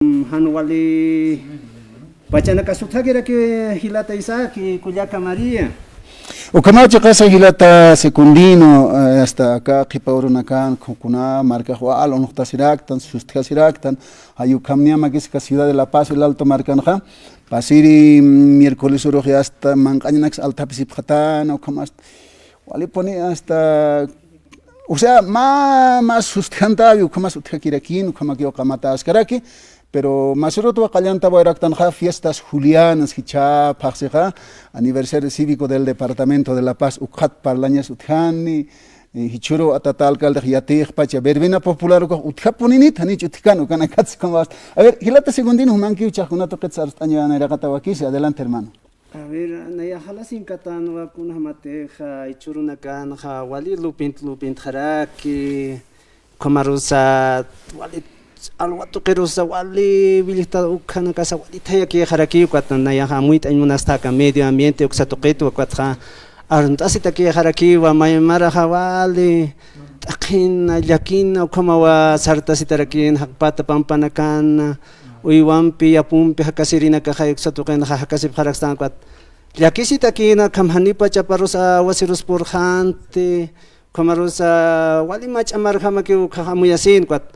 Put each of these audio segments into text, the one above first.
Hanuali Bachana Kasutagira que Hilata Isaac y Cuyaca María. O Camacho Casa Hilata Secundino hasta acá Kipaurunakan, Kuna, Marca Jual, Onoctasiractan, Sustasiractan, Ayucamnia Magisca Ciudad de La Paz, el Alto Marcanja, Pasiri miércoles Urugi hasta Mancanax Altapsipjatan, o como Wale pone hasta. O sea, más sustentable, como Sutakirakin, como que Okamata Askaraki. Pero más roto a Callanta Boyraktanja, fiestas julianas, Hicha, Paxeja, aniversario cívico del Departamento de La Paz, Ucat Parlañas Utjani, Hichuro Atatalcal de Hiatej, Pacha, verbena popular, Utjaponinit, Hanich Utkano, Kanakats, como vas. A ver, Hilata Segundino, Manki, Uchakunato Quetzarstaña, Neragatawaquis, adelante, hermano. A ver, Naya Halasin Katano, Kuna Mateja, Ichurunakan, Wali Lupint, Haraki, Komarusa, Wali. Alwatu kerusa wali bilita ukana casa wali taya ki haraki kwatan na yaha muita inmunastaka medio ambiente uksatoketu kwatha aruntasita ki haraki wa maymara hawali takin yakin ukama wa sartasitarakin hakpata pampanakan uiwampi yapumpi hakasirina ka hayuksatoken hakasib harakstan kwat yakisita kina kamhanipa chaparusa wasirus purhante kamarusa wali mach amar hamaki ukhamuyasin kwat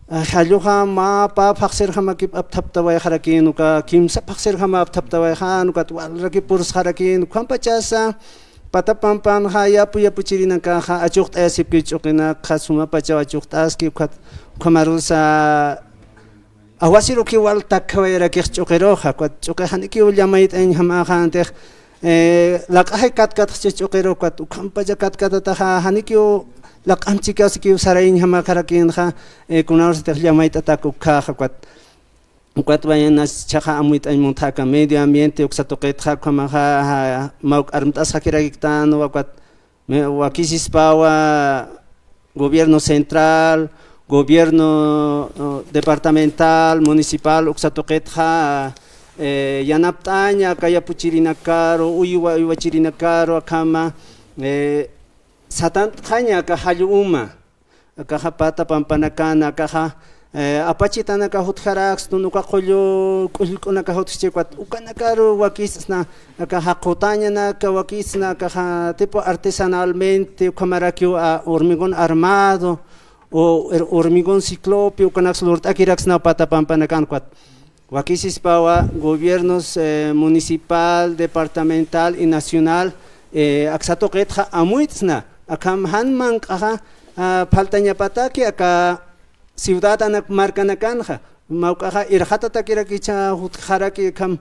Haluha ma pa pakser hama kip ap tap tawai harakin uka kim sa pakser hama ap tap tawai han uka walraki purs harakin ukam pachasa patapampan ha yapu chirina ka ha achukt asip ki chukina khasuma pacha achukt aski uka kamarusa awasiru ki wal takwai rakik chukero ha kwat chukahani ki ulyamait en hama khante laqahay kat chukero kwat ukam pacha kat ta ha hanikyo Lakan chicas que usarain hama karakin ha kunaros te llamaita takuka kwat vayanas chaja amuit ay montaka medio ambiente uksatoket ha kama ha mauk armtas hakirakitan kwat wakisis pawa gobierno central gobierno departamental municipal uksatoket ha yanaptaña kaya puchirina caro uywa chirina caro kama Satan kanya ka haluma ka hapata pampanakana ka apachitana ka hutharax tunuka qollo kulkuna ka hutchikwat ukanakaro wakisna ka haqutanya na ka wakisna ka tipo artesanalmente kamarakio hormigón armado o hormigón ciclópeo kanak slort akiraxna pata pampanakan kwat wakisis pawa gobiernos municipal departamental y nacional aksatoqetja amuitsna Akam hanman kaha faltaña pataki aka ciudad anak marcanakanja maukaha irjata takira kicha hutjaraki kam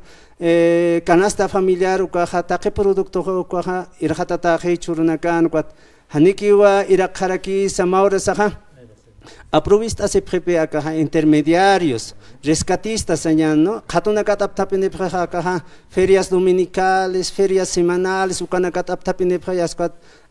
canasta familiar ukaha taqi producto ukaha irjata taqi churunakan kwat hanikiwa irakharaki samaura saha Aprovista se prepara acá intermediarios, rescatistas allá, ¿no? Katunakat aptapine acá ferias dominicales, ferias semanales, ukanakat aptapine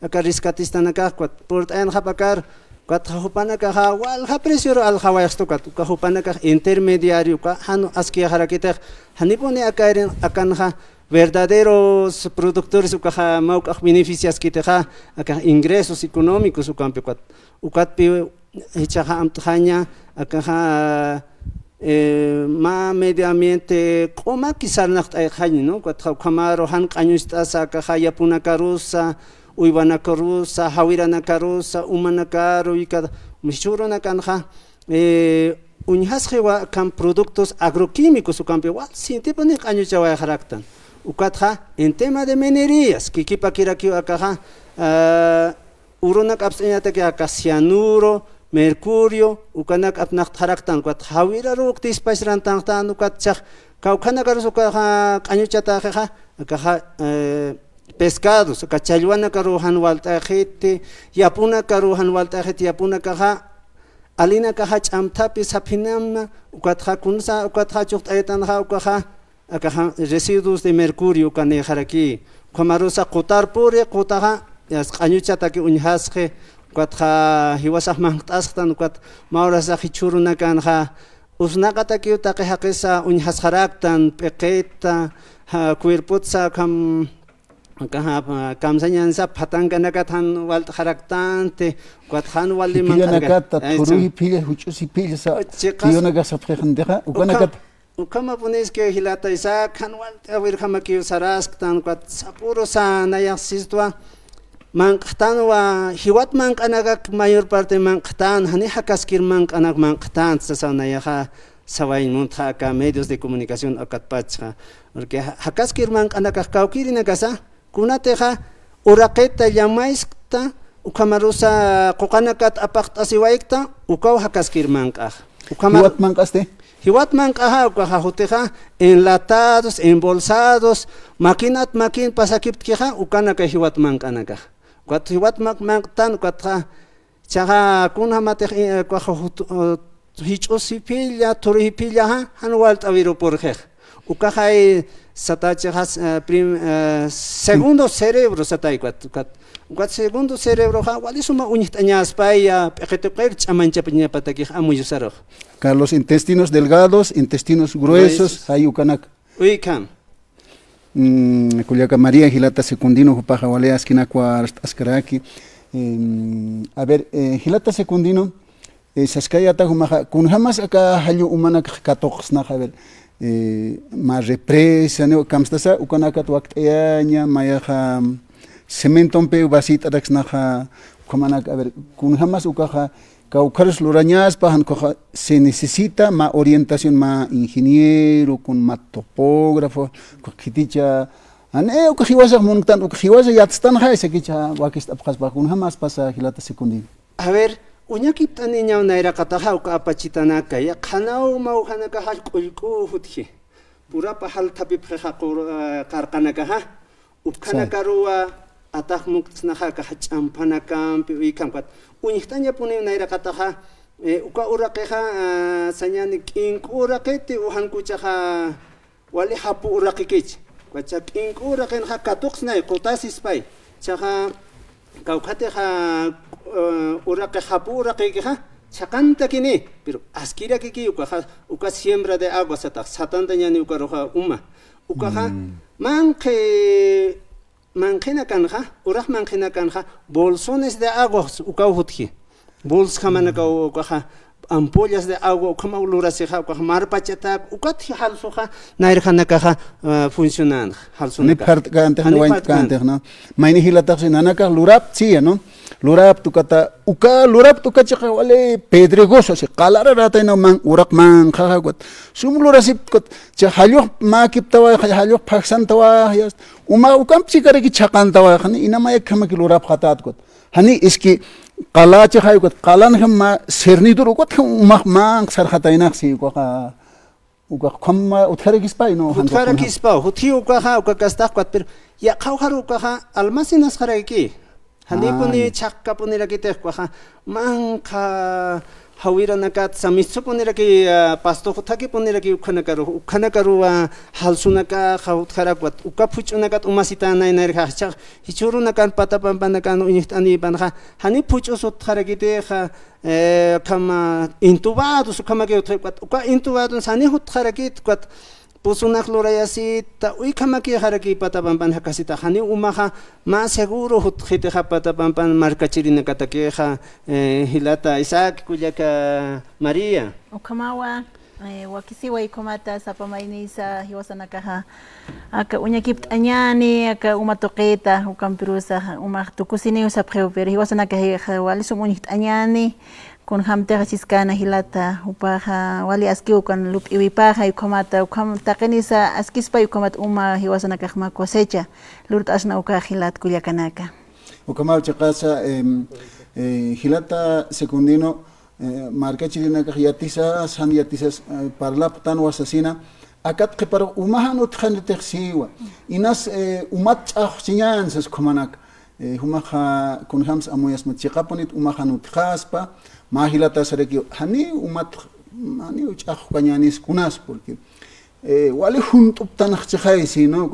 acá rescatistas acá, por en japakar, cuatro wal hapresio al hawayastokat, ukahupanaka intermediario, hanu askia harakita, hanipone acá acá verdaderos productores ukaha maukah beneficias kitaha acá ingresos económicos ukampekat, ukatpi Hechaha amthaña acá ma medio ambiente coma quizás nacht ay hañi no cuatro camaro han cañustas acá yapuna carusa uibana carusa hawirana carusa umana caro y cada mishurona canja unhasjewa can productos agroquímicos su campo igual sin tipo ni cañuchawa haractan ukatha en tema de minerías que kipa kiraki acá urona capseñata que acá cianuro mercurio ukanak apnak taraktan kwat hawira ruk tispais rantan ukat chak kaukana karuso ka kanyuchata ka pescados ka chalwana karuhan walta khete yapuna karuhan walta khete yapuna ka alina ka chamtapi sapinam ukat kunsa ukat chukt aytan ka residuos de mercurio kane haraki komarusa qutar pure qutaha yas kanyuchata ki unhasque Kuatha hiwasah mangtastan kuat maurasa hichuruna kanha usnakata kiuta que hakesa unhasharaktan pequeta cuerpotsa kam Kaha kamsanyansa patanganakatan walt haraktante kwathan wali Pilla nakata turuhi pilla huchusi pilla sa tiyonaga saprekhandeha ukanakat ukama punis ke hilata isa kan walt awir kama ki sarask tan kwat sapuro sa nayaksistwa manqtan wa hiwat manqanaga mayor parte manqtan hani hakaskir manqanak manqtan sa nayaha sawai muntha ka medios de comunicación akatpacha porque hakaskir manqanaka kaukirina kasa kunateja uraqeta llamaysqta ukamarusa qoqanakat apaqt'asiwayqta ukaw hakaskirmanqaj hiwat manqaste hiwat manqaja ukaja huteja enlatados embolsados makin pasakiptkeja ukanaka hiwat manqanaka kwat hiwat manqtan kwatja chaja kunhamatej kwaja hich'usipilla turipilla hanwalt aviru porjej ukaja satachas segundo cerebro satay kwat segundo cerebro ha walisuma uñitañas paya peqeteqer chamanchapiña pataki amuyusaro los intestinos delgados intestinos gruesos hayukanak uikan Culiaca María Gilata Secundino Jupaja Walea Esquinacua Ascaraki a ver Gilata Secundino Saskayata Humaja kun jamás acá hayu humana katoxna a ver más represa no kamstasa ukanaka tuakteaña mayaja cementon pe vasita daxnaja komanak a ver kun jamás ukaja kaukaros lurañas pahan koja se necesita más orientación más ingeniero con más topógrafo kiticha ane ukajiwasa montan ukajiwasa yatstan ha ese kicha wakist abkhas ba kun jamás pasa Gilata Secundino a ver uñakipta niña naira kataja uka apachitana kaya khanau mau khanaka hal kulku hutki pura pahal tapi pheha qarqanaka ha ukhanaka ruwa atah muktnaha ka champana kampi ikampat uñihtanya puni naira kataja uka uraqeha sanyani kinkuraqeti uhan kuchaha wali hapu uraqikich kwacha kinkuraqen ha katuqsnay qutasis pai chaha kaukateha uraqe hapu uraqeha chaqanta kini pero askira kiki uka siembra de agua satanta ñani uka roja ukaha manqina kanja uraq manqina kanja bolsones de agua uka hutki bols khamanaka ukaha ampollas de agua ukama ulurasija uka marpachata ukati halsoja nairjanaka funcionan halsuna kante no maini hilata sinanaka lurap sí no lurap tuka chiqa wale pedregoso se qalara rata no man uraq man khaga got sum lurasip got cha halyo makip tawa halyo phaksan tawa yas uma ukam chikare ki chaqan tawa khani inama ek khama ki lurap khatat got hani iski qala chiqa got qalan khama serni dur got uma man sar khataina si ko kha uka khamma uthare kispai no uthare kispa huthi uka kastaq got per ya khawhar uka almasinas kharaki hanipuni chakka punira kite kwa manka hawira nakat samitsu punira ki pasto khutaki punira ki ukhana karu halsunaka khawt kharakwat ukaphuchunakat umasita nainer kha chak hichuru nakan patapampan nakan unitani banha hani phuchusut kharakite kha kama intubados kama ke utrekwat uka intubados hani hut kharakit kwat pusunak lorayasi ta uy kamaki haraki patapampan hakasita hani umaha más seguro hutjiteja patapampan markachirina katakeja Gilata Isaac Culiaca María ukamawa wakisiwa ikomata sapamainisa hiwasanakaha aka uñakipt añani aka umatoqeta ukampirusa umaqtukusini usapjeu pero hiwasanakaha walisum uñikt añani con hamteja chiskana Gilata upaja wali askiu kan lup iwipaja ikomata ukam takenisa askispa ikomat uma hiwasanaka ma cosecha lurt asna uka Gilat Culiacanaka ukamal chaqasa Gilata Secundino marca chilena ka yatisa san yatisas parlap tan wasasina akat qiparo umahan utkhan tersiwa inas umat achsinyan sas komanak humaha kun hams amuyas matchiqaponit umahan utkhaspa ma Gilata sareki hani umat hani uchakh kanyanis kunas porque wali junto tan khaysi no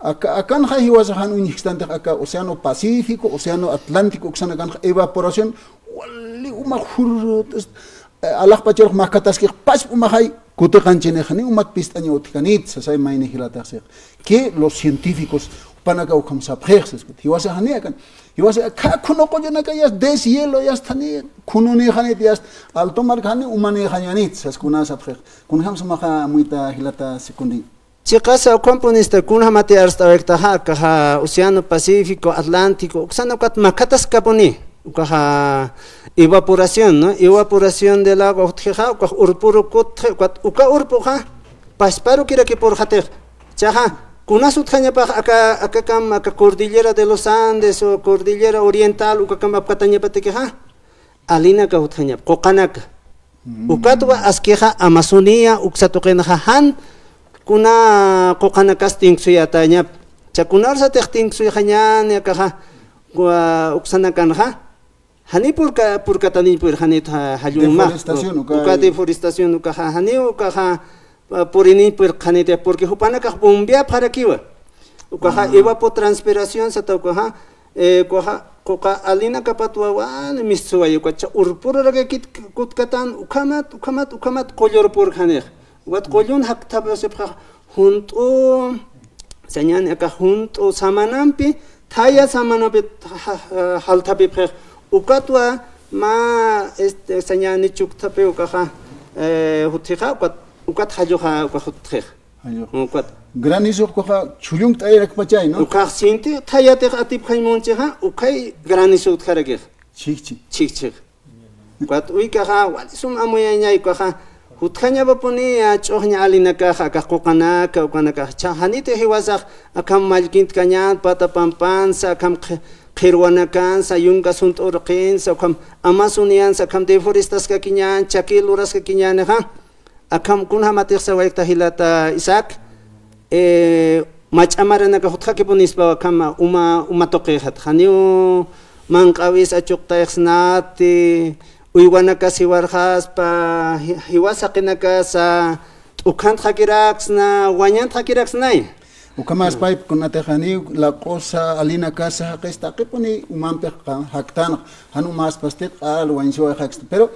akan khay wasahan unixtan aka océano Pacífico océano Atlántico xana kan evaporación wali umakhur alaq pachor makatas ki pas umahay kutekanchene khani umat pistaño utkanit sasay mayne Gilata que los científicos panaka ukam sapkhexes hiwasa hanekan hiwasa ka kuno qoyana kayas deshielo yas tani kununi khanit yas alto markhani umani khanyanit sas kuna sapkhex kunham samaha muita hilata sekundi Chicasa componista kunha mate arstawekta ha Oceano Pacífico Atlántico uksana kat makatas kaponi ukaha evaporación no evaporación del agua utja uka urpuru kat uka urpuja pasparo kira que por hater chaha kunas utkhanya pa aka kam aka cordillera de los Andes o cordillera oriental uka kam apkatanya pateke ha alina ka utkhanya qoqanaka ukatwa askeha Amazonia uksatoqena han kuna qoqanakas tingsuyatanya chakunar sa tingsuyanya ka uksanakanha hani purkatani pur hanit haluma uka deforestación uka hani uka porini pur hanite porque hupanaka bombia para kiwa uka evapotranspiración sa uka koka alina kapatwa wan miswa uka urpur raga kit kutkatan ukamat qollor pur khaner wat qollon hak tabasepha junto señan aka junto samanampi thaya samanapi haltapi phe ukatwa ma señani chuktape ukaha hutikha ukat hajoha ukhutkhe ukat granizo koha chulung tayrak pachay no ukah sinti thayate atip khaymoncheha ukai granizo utkarage chik ukat uikaha walisum amoyanya ikaha hutkanya bapuni chohnya alinaka qoqanaka ukanaka chahanite hiwasaq akam malkint kanyat pata pampansa akam khirwanakan sa yunga sunt urqin sa akam Amazonian sa akam deforestas ka kinyan chakil uras ka kinyan ha akam kunha matik sa waikta hilata isak machamarana ka hutka ke punisba akam umatoqehat khaniu manqawis achuqtayxnati uywanaka siwarjas pa hiwasaqinaka sa ukant hakiraxna wañant hakiraxnay ukamas pipe kunate khani la cosa alina casa qesta qipuni umampe haktan hanu mas pastet al wanjo hakst pero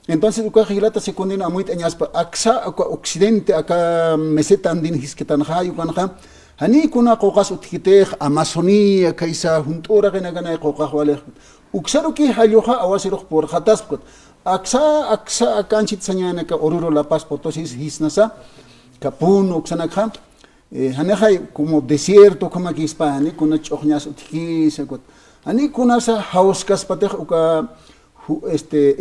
entonces uka hilata sekundina amuit añas pa aksa occidente aka meseta andin hisketan hayu kanha hani kuna qoqas utkite Amazonia kaisa huntura gana qoqa wale uksaruki hayoha awasiruq por khataskut aksa akanchit sañana ka oruro La Paz Potosí hisnasa kapun uksanakha hanehay como desierto como aquí España kuna choqñas utkisakut ani kuna sa hauskas patej uka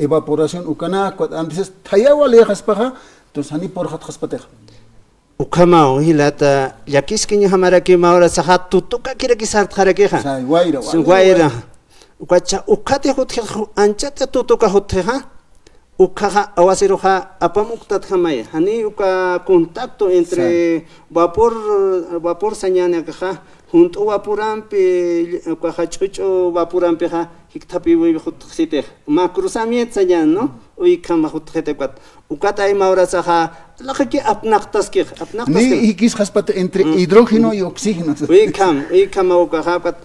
evaporación ukana antes tayawa lejas paja entonces ani por khatkhas patej ukama hilata yakiskiña hamaraki maura sahat tutuka kira kisart kharakeha sai waira ukacha ukate huthe anchata tutuka huthe ha ukaha awasiroha apamuktat hamay hani uka contacto entre vapor sañana kaha junto vapurampe ukaha chucho vapurampe ha hiktapi wi hutsite ma cruzamiento sañan no uy kama huthete kat ukata ay maura saha lakaki apnaqtas ni hikis haspat entre hidrógeno y oxígeno uy kama ukaha kat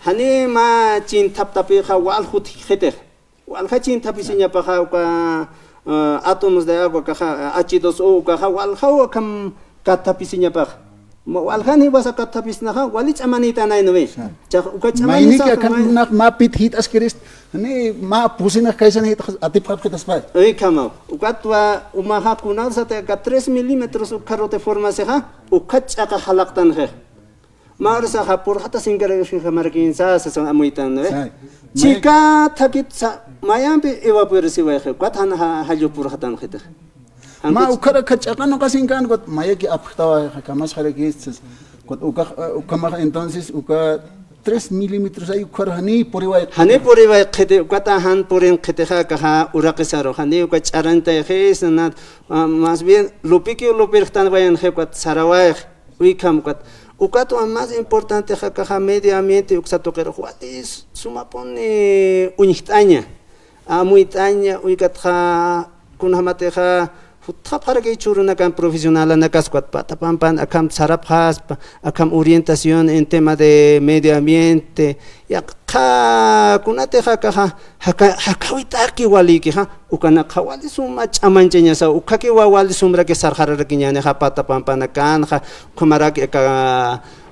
hani ma chin taptapi ha wal huthete wal chin tapi sinya pa ka átomos de agua kaha H2O kaha wal kam katapi sinya pa wal hani wasa katapis na walich amanita nay no we cha ukach amanita maini kan nak mapit hit askerist hani ma pusina kaisan hit atip khapketas pa ei kama ukatwa umaha kunar sa te ka 3 milímetros ukarote forma se ha ukach aka halaqtan he marsa ha por hata singare shi hamarkin sa sa amuitan no we chica thakit sa mayambe evaporación wa he kwatan ha hajo por hatan khita ma ukara kachaqano kasinkan got mayaki aptawa kamas kharekis got ukama entonces uka 3 milímetros ay ukharani poriwa khete kwata han porin khete ka uraqisaro hani uka charanta hes na más bien lupirtan vayan he kwat sarawai uikam kwat ukato más importante ka medio ambiente uksato qero huatis sumapone unitaña amuitaña uikatha kunhamateja para que churuna kan profesional na kasquat pata pampan akam sarapjas akam orientación en tema de medio ambiente ya kunate hakawitaki waliki ukana wali suma chamancheña sa ukaki wali sumra que sarjararakiñane pata pampana kan kumaraki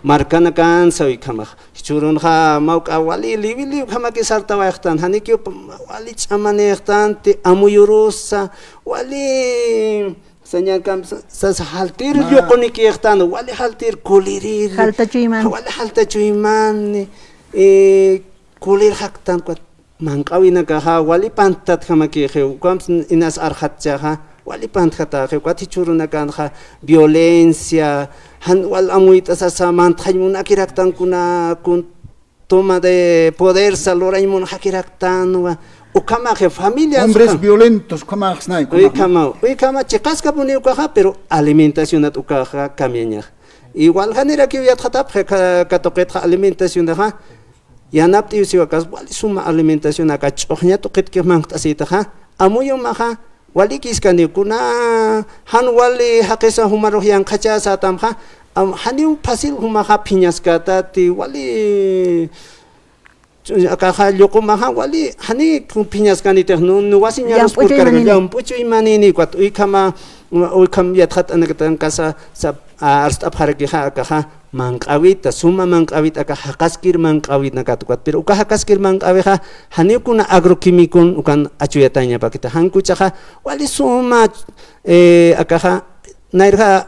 marcana kan sa ikama churun mauka wali liwili hamaki sarta waqtan haniki wali chamanextan te amuyurusa wali señal kam sa haltir yokoni ki extan wali haltir kulirir Halta chuyman. wali halta chuyman kulir haktan kwat manqawina ka wali pantat hamaki kam inas arhatcha wali pantat ka kwat churuna kan violencia han wal amuita sa manthaymuna kiraktan kun toma de poder saloraymun hakiraktan ukama familia hombres violentos kama xnay kama chikasca pone ukaja pero alimentación at ukaja kamiña igual genera que ya tratap ka toqet alimentación da yanapti usiwakas wali suma alimentación aka chohnya toqet ke mangtasita amuyo maha wali kiskani kuna han wali haqesa humaro yang khacha satam haniu fasil humaha piñaskata ti wali akaha loko maha wali hani piñas kanite no wasiñaros por carga pucho imanini kwat uikama uikam yathat anakatan kasa sa arsta paraki akaha manqawita suma manqawita aka hakaskir manqawit nakatukat pero uka hakaskir manqaweha hani kuna agroquimicon ukan achuyataña pakita hankuchaha wali suma akaha nairha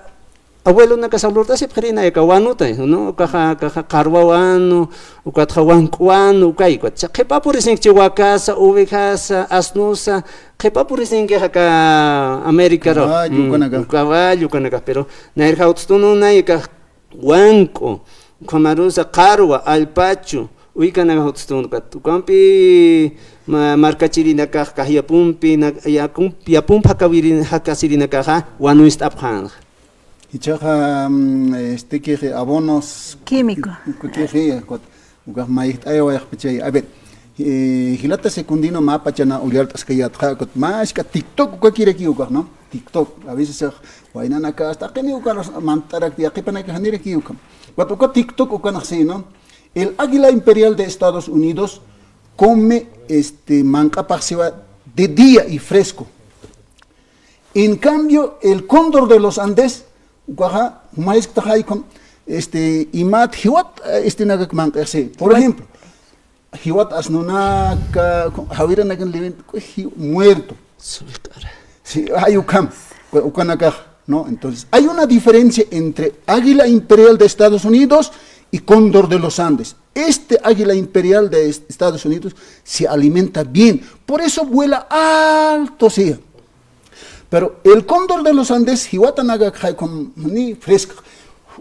abuelo na kasalurta si pherina eka wanuta no kaha karwawano ukatha wankwano kai kwat khepa purising chiwakasa uvikasa asnusa khepa purising ke haka america ro caballo kanaga pero nair hautstuno na eka wanko komarusa karwa alpacho uikana hautstuno kat ukampi markachirina ka kahiyapumpi na yapum hakawirin hakasirina ka wanuist aphan Ichaja que abonos químico. A ver, Hilata secundino mapa chana uliartas que ya trajo más que TikTok quiere que ¿no? TikTok a veces vaina acá hasta que ni ucaros mantarak de aquí para que janire que ucam. Cuando TikTok ucan así, ¿no? El águila imperial de Estados Unidos come manca pasiva de día y fresco. En cambio, el cóndor de los Andes mais con imat hiwat nagak mangkase por ejemplo hiwat asnuna hawira nagan levin muerto sí hay ukanaka no entonces hay una diferencia entre águila imperial de Estados Unidos y cóndor de los Andes. Este águila imperial de Estados Unidos se alimenta bien, por eso vuela alto, sí. Pero el cóndor de los Andes, hiwatanaga con ni fresco,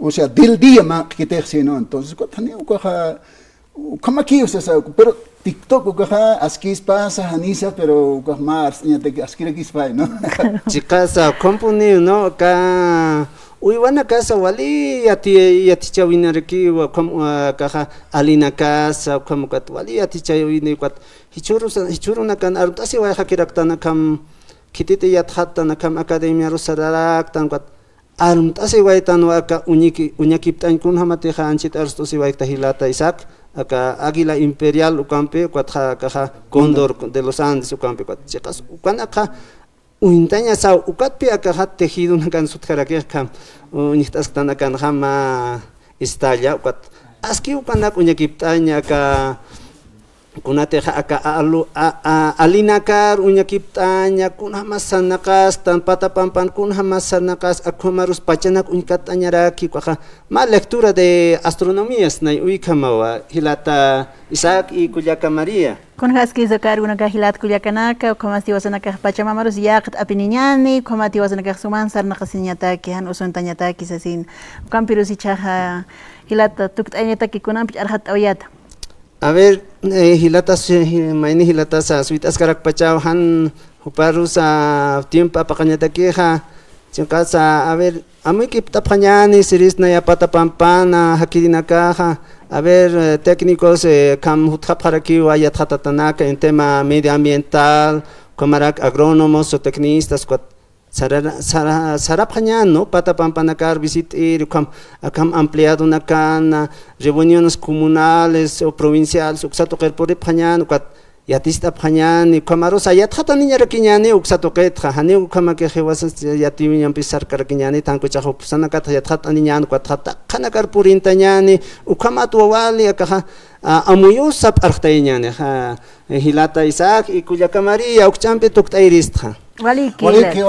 o sea, del día más que te ¿no? Entonces, como aquí, o sea, pero TikTok, askis pasa, hanisa, pero más, ya te askis pa, ¿no? Chicas, compone, ¿no? Acá, uy, van a casa, wali, ya te chawina aquí, como alina casa, como cat, wali, ya te chawina, hichuru na kan, arutasi wa hakiraktana kam. Kitite yathata nakam academia rusararak tan kwat alum tasi waitan waka unyakip tan kun hamate khanchit arstosi waita hilata isak aka águila imperial ukampe kwat kha cóndor de los Andes ukampe kwat chicas ukanaka uintaña sa ukatpi aka hat tejido nakan sutkarake kam unytas tan akan hama istalla kwat aski ukanak unyakip tanya aka kunate aka alinakar unyakiptanya kunha masanakas tan patapampan kunha masanakas akumarus pachanak unkatanyaraki kwaha ma lectura de astronomías na uikamawa hilata Isaac y Cuyaca María Con haski zakar una kahilat Cuyacanaka como si wasanaka pachamamarus yaqt apiniñani como ti wasanaka suman sar nakasiñataki han usuntanyataki sasin kampirus ichaja hilata tuktanyataki kunam arhat oyata. A ver, hilatas, maini hilatas, suitas karak pachao han huparus a tiempo apakanyata queja, a ver, amu kipta pañani, siris na yapata pampana, hakirina caja, a ver, técnicos, kam hutapharaki o ayatatanaka en tema medioambiental, comarak agrónomos o tecnistas, Saraphañano, Patapampanacar, visitir, acam ampliado nacan, reuniones comunales o provinciales, uxatoquer por Pañano, Yatista Pañani, Camarosa, Yatata niña Raquiñani, uxatoquetra, Hani Ukama que Jevasas Yatimian Pisar Caraquiñani, Tanco Chajopusanacata, Yatata niñan, Quatrata, Canacar Purintañani, Ukamatu Wali, Acaja, Amuyusap Artañani, Hilata Isaac y Cuya Camaría, Uxchampe Tuctairistra. Waliki.